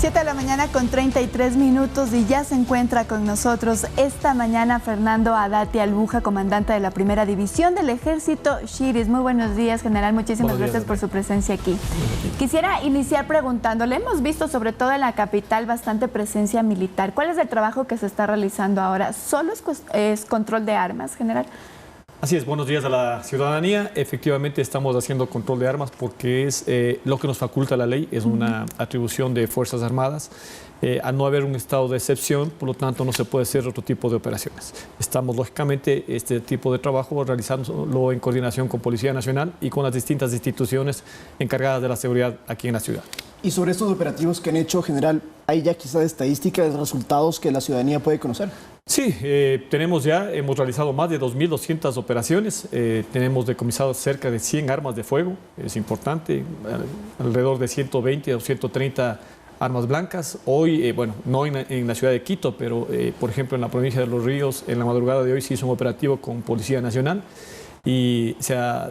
7 de la mañana con 33 minutos y ya se encuentra con nosotros esta mañana Fernando Adati Albuja, comandante de la Primera División del Ejército Xiris. Muy buenos días, general. Muchísimas gracias por su presencia aquí. Quisiera iniciar preguntándole, hemos visto sobre todo en la capital bastante presencia militar. ¿Cuál es el trabajo que se está realizando ahora? ¿Solo es control de armas, general? Así es, buenos días a la ciudadanía. Efectivamente estamos haciendo control de armas porque es lo que nos faculta la ley, es una atribución de Fuerzas Armadas. Al no haber un estado de excepción, por lo tanto no se puede hacer otro tipo de operaciones. Estamos lógicamente este tipo de trabajo realizándolo en coordinación con Policía Nacional y con las distintas instituciones encargadas de la seguridad aquí en la ciudad. Y sobre estos operativos que han hecho, general, ¿hay ya quizás estadísticas de resultados que la ciudadanía puede conocer? Sí, hemos realizado más de 2.200 operaciones, tenemos decomisados cerca de 100 armas de fuego, es importante, alrededor de 120 o 130 armas blancas. Hoy, no en la ciudad de Quito, pero por ejemplo en la provincia de Los Ríos, en la madrugada de hoy se hizo un operativo con Policía Nacional y se ha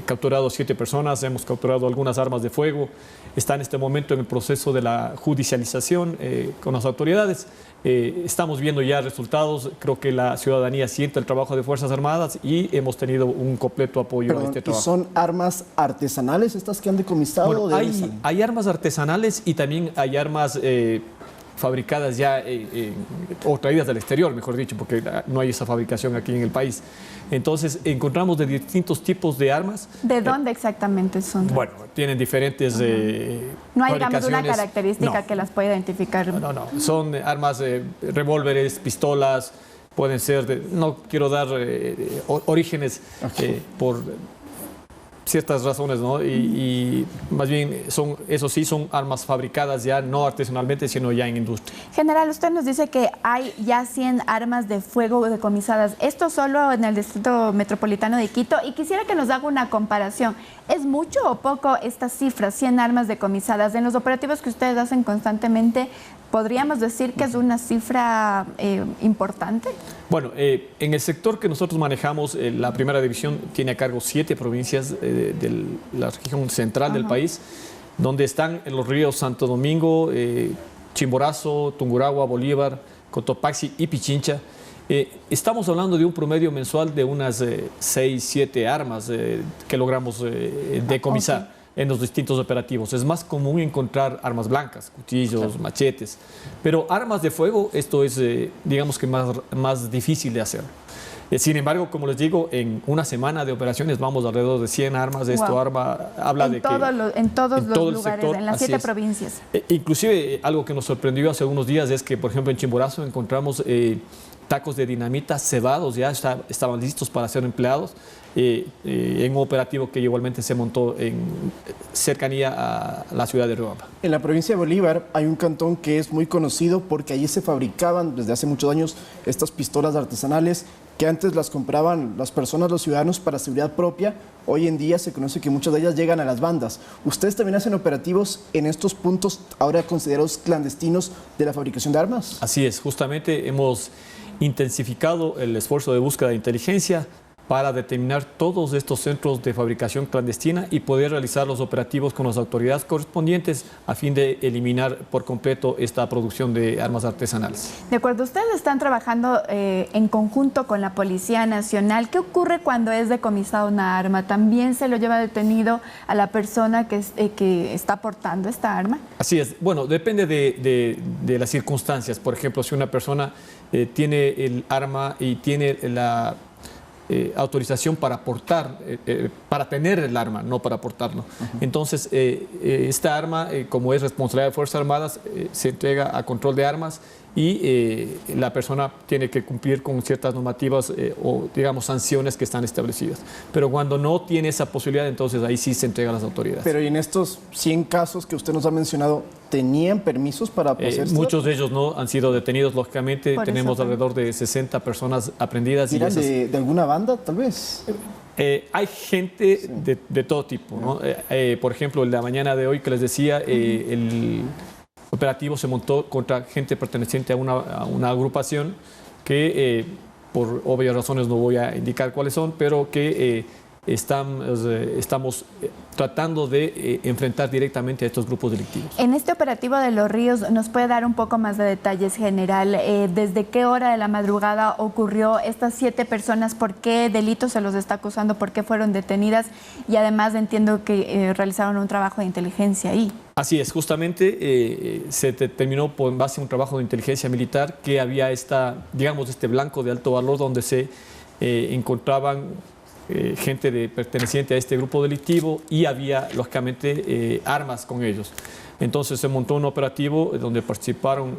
capturado 7 personas, hemos capturado algunas armas de fuego. Está en este momento en el proceso de la judicialización con las autoridades. Estamos viendo ya resultados, creo que la ciudadanía siente el trabajo de Fuerzas Armadas y hemos tenido un completo apoyo a este trabajo. ¿Y son armas artesanales estas que han decomisado? Bueno, hay armas artesanales y también hay armas fabricadas ya o traídas del exterior, mejor dicho, porque no hay esa fabricación aquí en el país. Entonces, encontramos de distintos tipos de armas. ¿De dónde exactamente son? Bueno, tienen diferentes no hay, digamos, una característica que las pueda identificar. No. Son armas, revólveres, pistolas, pueden ser, no quiero dar orígenes por ciertas razones, ¿no? Y más bien, son armas fabricadas ya no artesanalmente, sino ya en industria. General, usted nos dice que hay ya 100 armas de fuego decomisadas. Esto solo en el Distrito Metropolitano de Quito. Y quisiera que nos haga una comparación. ¿Es mucho o poco estas cifras, 100 armas decomisadas? En los operativos que ustedes hacen constantemente, ¿podríamos decir que es una cifra importante? Bueno, en el sector que nosotros manejamos, la Primera División tiene a cargo 7 provincias de la región central del país, donde están en los ríos Santo Domingo, Chimborazo, Tungurahua, Bolívar, Cotopaxi y Pichincha. Estamos hablando de un promedio mensual de unas 6, 7 armas que logramos decomisar en los distintos operativos. Es más común encontrar armas blancas, cuchillos, machetes, pero armas de fuego, esto es, digamos que más difícil de hacer. Sin embargo, como les digo, en una semana de operaciones vamos alrededor de 100 armas. Esto habla de que en todos los lugares, sector, en las 7 provincias. Inclusive, algo que nos sorprendió hace unos días es que, por ejemplo, en Chimborazo encontramos tacos de dinamita cebados, ya estaban listos para ser empleados, en un operativo que igualmente se montó en cercanía a la ciudad de Riobamba. En la provincia de Bolívar hay un cantón que es muy conocido porque allí se fabricaban desde hace muchos años estas pistolas artesanales que antes las compraban las personas, los ciudadanos, para seguridad propia. Hoy en día se conoce que muchas de ellas llegan a las bandas. ¿Ustedes también hacen operativos en estos puntos ahora considerados clandestinos de la fabricación de armas? Así es, justamente hemos intensificado el esfuerzo de búsqueda de inteligencia para determinar todos estos centros de fabricación clandestina y poder realizar los operativos con las autoridades correspondientes a fin de eliminar por completo esta producción de armas artesanales. De acuerdo, ustedes están trabajando en conjunto con la Policía Nacional. ¿Qué ocurre cuando es decomisada una arma? ¿También se lo lleva detenido a la persona que está portando esta arma? Así es. Bueno, depende de las circunstancias. Por ejemplo, si una persona tiene el arma y tiene la autorización para portar, para tener el arma, no para portarlo. Entonces, esta arma, como es responsabilidad de Fuerzas Armadas, se entrega a control de armas y la persona tiene que cumplir con ciertas normativas o, digamos, sanciones que están establecidas. Pero cuando no tiene esa posibilidad, entonces ahí sí se entrega a las autoridades. Pero y en estos 100 casos que usted nos ha mencionado, ¿tenían permisos para poseer? Muchos de ellos no han sido detenidos, lógicamente. Tenemos alrededor de 60 personas aprehendidas. ¿Miran de alguna banda, tal vez? Hay gente de todo tipo, ¿no? Por ejemplo, la mañana de hoy que les decía, el operativo se montó contra gente perteneciente a una agrupación que, por obvias razones no voy a indicar cuáles son, pero que estamos tratando de enfrentar directamente a estos grupos delictivos. En este operativo de Los Ríos, ¿nos puede dar un poco más de detalles, general? ¿Desde qué hora de la madrugada ocurrió estas 7 personas? ¿Por qué delitos se los está acusando? ¿Por qué fueron detenidas? Y además entiendo que realizaron un trabajo de inteligencia ahí. Así es, justamente se determinó en base a un trabajo de inteligencia militar que había este blanco de alto valor donde se encontraban gente perteneciente a este grupo delictivo y había, lógicamente, armas con ellos. Entonces se montó un operativo donde participaron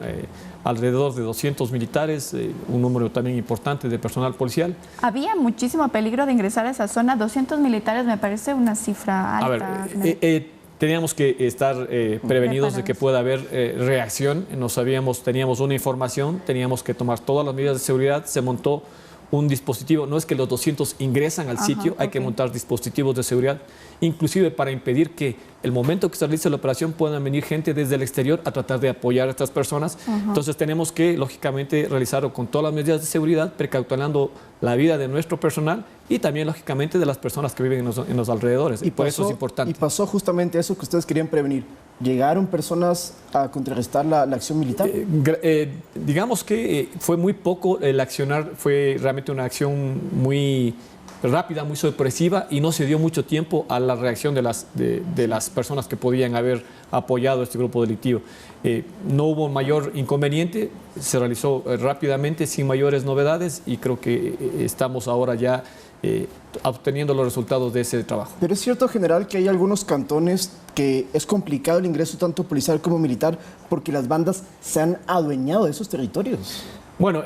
alrededor de 200 militares, un número también importante de personal policial. Había muchísimo peligro de ingresar a esa zona. 200 militares me parece una cifra alta. A ver, teníamos que estar prevenidos de que pueda haber reacción. Teníamos una información, teníamos que tomar todas las medidas de seguridad. Se montó un dispositivo, no es que los 200 ingresan al sitio, hay que montar dispositivos de seguridad, inclusive para impedir que el momento que se realice la operación puedan venir gente desde el exterior a tratar de apoyar a estas personas. Entonces tenemos que, lógicamente, realizarlo con todas las medidas de seguridad, precautelando la vida de nuestro personal y también, lógicamente, de las personas que viven en los alrededores. Y por eso es importante. Y pasó justamente eso que ustedes querían prevenir. ¿Llegaron personas a contrarrestar la acción militar? Digamos que fue muy poco el accionar, fue realmente una acción muy rápida, muy sorpresiva y no se dio mucho tiempo a la reacción de las personas que podían haber apoyado a este grupo delictivo. No hubo mayor inconveniente, se realizó rápidamente sin mayores novedades y creo que estamos ahora ya obteniendo los resultados de ese trabajo. Pero es cierto, general, que hay algunos cantones que es complicado el ingreso tanto policial como militar porque las bandas se han adueñado de esos territorios. Bueno,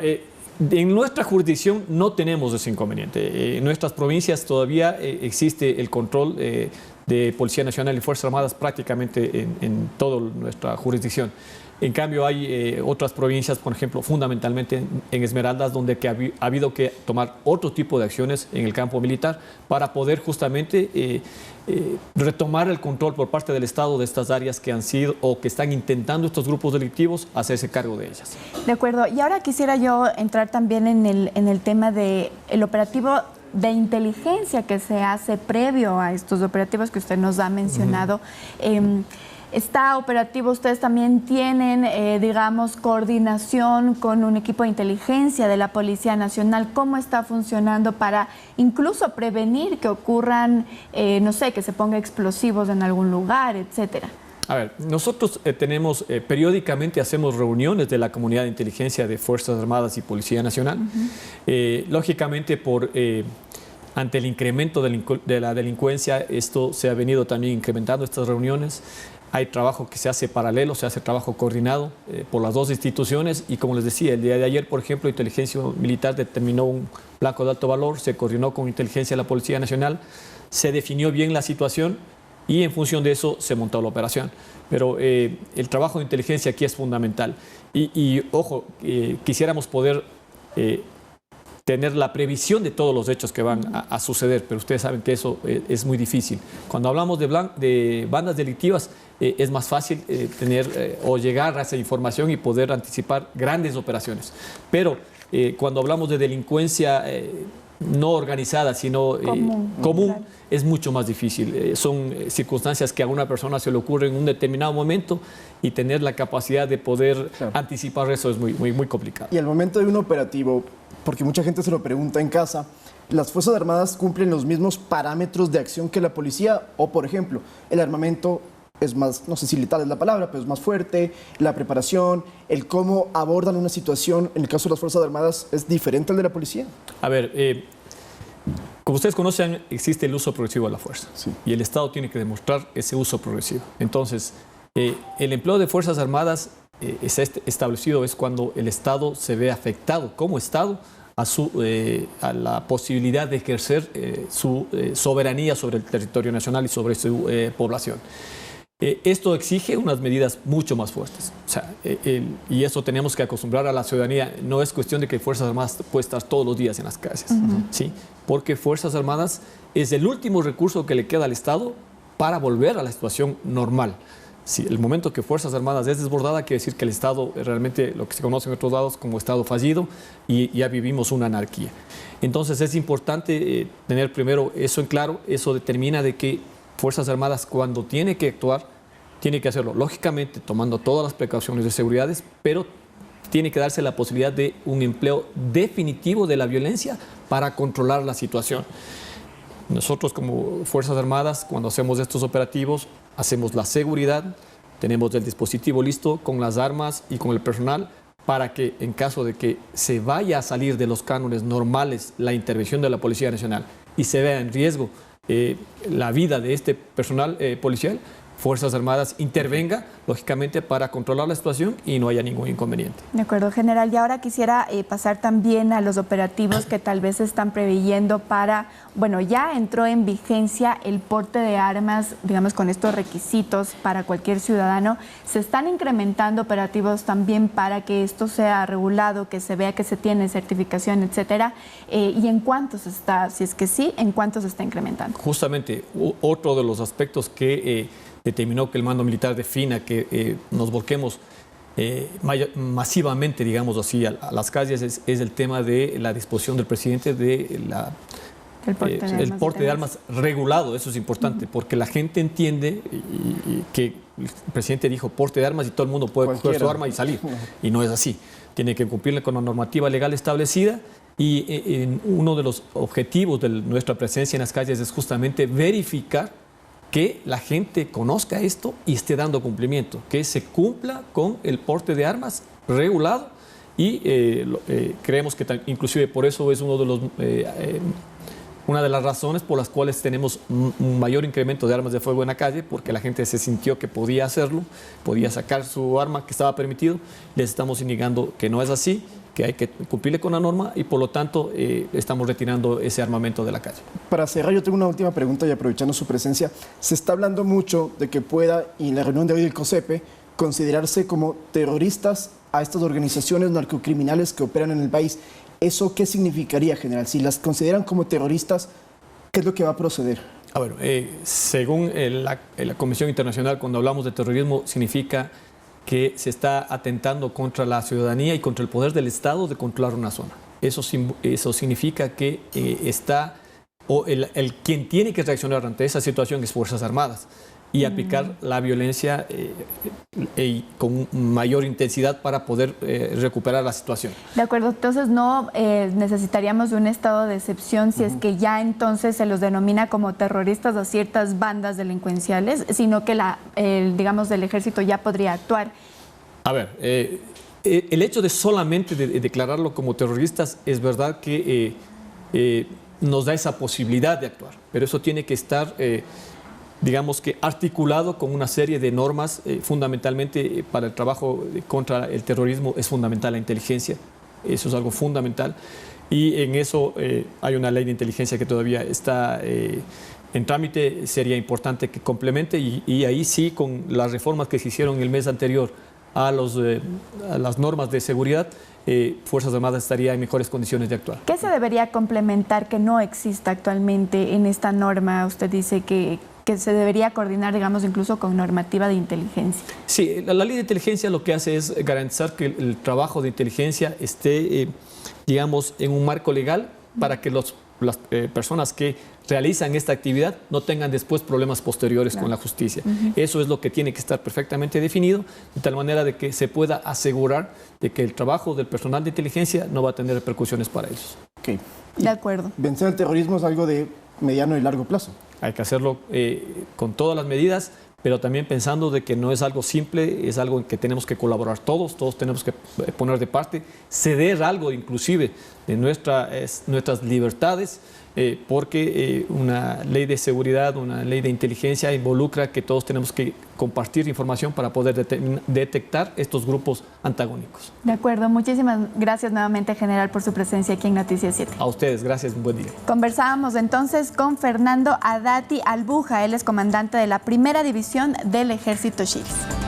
en nuestra jurisdicción no tenemos ese inconveniente. En nuestras provincias todavía existe el control de Policía Nacional y Fuerzas Armadas prácticamente en toda nuestra jurisdicción. En cambio, hay otras provincias, por ejemplo, fundamentalmente en Esmeraldas, donde ha habido que tomar otro tipo de acciones en el campo militar para poder justamente retomar el control por parte del Estado de estas áreas que han sido o que están intentando estos grupos delictivos hacerse cargo de ellas. De acuerdo. Y ahora quisiera yo entrar también en el tema del operativo de inteligencia que se hace previo a estos operativos que usted nos ha mencionado. Está operativo, ustedes también tienen, digamos, coordinación con un equipo de inteligencia de la Policía Nacional. ¿Cómo está funcionando para incluso prevenir que ocurran, no sé, que se ponga explosivos en algún lugar, etcétera? A ver, nosotros periódicamente hacemos reuniones de la comunidad de inteligencia de Fuerzas Armadas y Policía Nacional. Lógicamente, ante el incremento de la delincuencia, esto se ha venido también incrementando, estas reuniones. Hay trabajo que se hace paralelo, se hace trabajo coordinado por las dos instituciones y, como les decía, el día de ayer, por ejemplo, Inteligencia Militar determinó un blanco de alto valor, se coordinó con Inteligencia de la Policía Nacional, se definió bien la situación y en función de eso se montó la operación. Pero el trabajo de inteligencia aquí es fundamental. Ojo, quisiéramos poder tener la previsión de todos los hechos que van a suceder, pero ustedes saben que eso es muy difícil. Cuando hablamos de bandas delictivas, es más fácil tener o llegar a esa información y poder anticipar grandes operaciones. Pero cuando hablamos de delincuencia no organizada, sino común, es mucho más difícil. Son circunstancias que a una persona se le ocurre en un determinado momento y tener la capacidad de poder anticipar eso es muy complicado. Y al momento de un operativo, porque mucha gente se lo pregunta en casa, ¿las Fuerzas Armadas cumplen los mismos parámetros de acción que la policía? O, por ejemplo, el armamento es más, no sé si letal es la palabra, pero es más fuerte, la preparación, el cómo abordan una situación, en el caso de las Fuerzas Armadas, ¿es diferente al de la policía? A ver, como ustedes conocen, existe el uso progresivo de la fuerza. Sí. Y el Estado tiene que demostrar ese uso progresivo. Entonces, el empleo de Fuerzas Armadas es establecido es cuando el Estado se ve afectado como Estado a la posibilidad de ejercer su soberanía sobre el territorio nacional y sobre su población. Esto exige unas medidas mucho más fuertes. O sea, y eso tenemos que acostumbrar a la ciudadanía. No es cuestión de que Fuerzas Armadas pueda estar todos los días en las calles, ¿sí? Porque Fuerzas Armadas es el último recurso que le queda al Estado para volver a la situación normal. Si el momento que Fuerzas Armadas es desbordada, quiere decir que el Estado realmente, lo que se conoce en otros lados como Estado fallido, y ya vivimos una anarquía. Entonces es importante tener primero eso en claro. Eso determina de que Fuerzas Armadas, cuando tiene que actuar, tiene que hacerlo, lógicamente, tomando todas las precauciones de seguridad, pero tiene que darse la posibilidad de un empleo definitivo de la violencia para controlar la situación. Nosotros como Fuerzas Armadas, cuando hacemos estos operativos, hacemos la seguridad, tenemos el dispositivo listo con las armas y con el personal para que en caso de que se vaya a salir de los cánones normales la intervención de la Policía Nacional y se vea en riesgo la vida de este personal policial, Fuerzas Armadas intervenga, lógicamente, para controlar la situación y no haya ningún inconveniente. De acuerdo, general. Y ahora quisiera pasar también a los operativos que tal vez se están preveyendo para, bueno, ya entró en vigencia el porte de armas, digamos, con estos requisitos para cualquier ciudadano. Se están incrementando operativos también para que esto sea regulado, que se vea que se tiene certificación, etcétera. ¿Y en cuánto se está, si es que sí, en cuánto se está incrementando? Justamente, otro de los aspectos que determinó que el mando militar defina que nos volquemos masivamente, digamos así, a las calles es el tema de la disposición del presidente de el porte de armas regulado. Eso es importante, porque la gente entiende que el presidente dijo porte de armas y todo el mundo puede coger su arma y salir, y no es así. Tiene que cumplirle con la normativa legal establecida. Y uno de los objetivos de nuestra presencia en las calles es justamente verificar que la gente conozca esto y esté dando cumplimiento, que se cumpla con el porte de armas regulado, y creemos que inclusive por eso es una de las razones por las cuales tenemos un mayor incremento de armas de fuego en la calle, porque la gente se sintió que podía hacerlo, podía sacar su arma que estaba permitido. Les estamos indicando que no es así, que hay que cumplirle con la norma, y por lo tanto estamos retirando ese armamento de la calle. Para cerrar, yo tengo una última pregunta y aprovechando su presencia, se está hablando mucho de que pueda, y en la reunión de hoy del COSEPE, considerarse como terroristas a estas organizaciones narcocriminales que operan en el país. ¿Eso qué significaría, general? Si las consideran como terroristas, ¿qué es lo que va a proceder? A ver, según la Comisión Internacional, cuando hablamos de terrorismo, significa que se está atentando contra la ciudadanía y contra el poder del Estado de controlar una zona. Eso significa que quien tiene que reaccionar ante esa situación es Fuerzas Armadas, y aplicar la violencia con mayor intensidad para poder recuperar la situación. De acuerdo, entonces no necesitaríamos de un estado de excepción si es que ya entonces se los denomina como terroristas a ciertas bandas delincuenciales, sino que digamos, el ejército ya podría actuar. A ver, el hecho de solamente declararlo como terroristas es verdad que nos da esa posibilidad de actuar, pero eso tiene que estar digamos que articulado con una serie de normas. Fundamentalmente para el trabajo contra el terrorismo es fundamental la inteligencia, eso es algo fundamental, y en eso hay una ley de inteligencia que todavía está en trámite. Sería importante que complemente, y ahí sí, con las reformas que se hicieron el mes anterior a las normas de seguridad, Fuerzas Armadas estaría en mejores condiciones de actuar. ¿Qué se debería complementar que no exista actualmente en esta norma? Usted dice que se debería coordinar, digamos, incluso con normativa de inteligencia. Sí, la ley de inteligencia lo que hace es garantizar que el trabajo de inteligencia esté, digamos, en un marco legal para que las personas que realizan esta actividad no tengan después problemas posteriores con la justicia. Eso es lo que tiene que estar perfectamente definido, de tal manera de que se pueda asegurar de que el trabajo del personal de inteligencia no va a tener repercusiones para ellos. Okay. De acuerdo. Vencer el terrorismo es algo de mediano y largo plazo. Hay que hacerlo con todas las medidas, pero también pensando de que no es algo simple, es algo en que tenemos que colaborar todos tenemos que poner de parte, ceder algo inclusive de nuestras libertades, porque una ley de seguridad, una ley de inteligencia involucra que todos tenemos que compartir información para poder detectar estos grupos antagónicos. De acuerdo, muchísimas gracias nuevamente, general, por su presencia aquí en Noticias 7. A ustedes, gracias, un buen día. Conversábamos entonces con Fernando Adati Albuja, él es comandante de la Primera División del Ejército Shiris.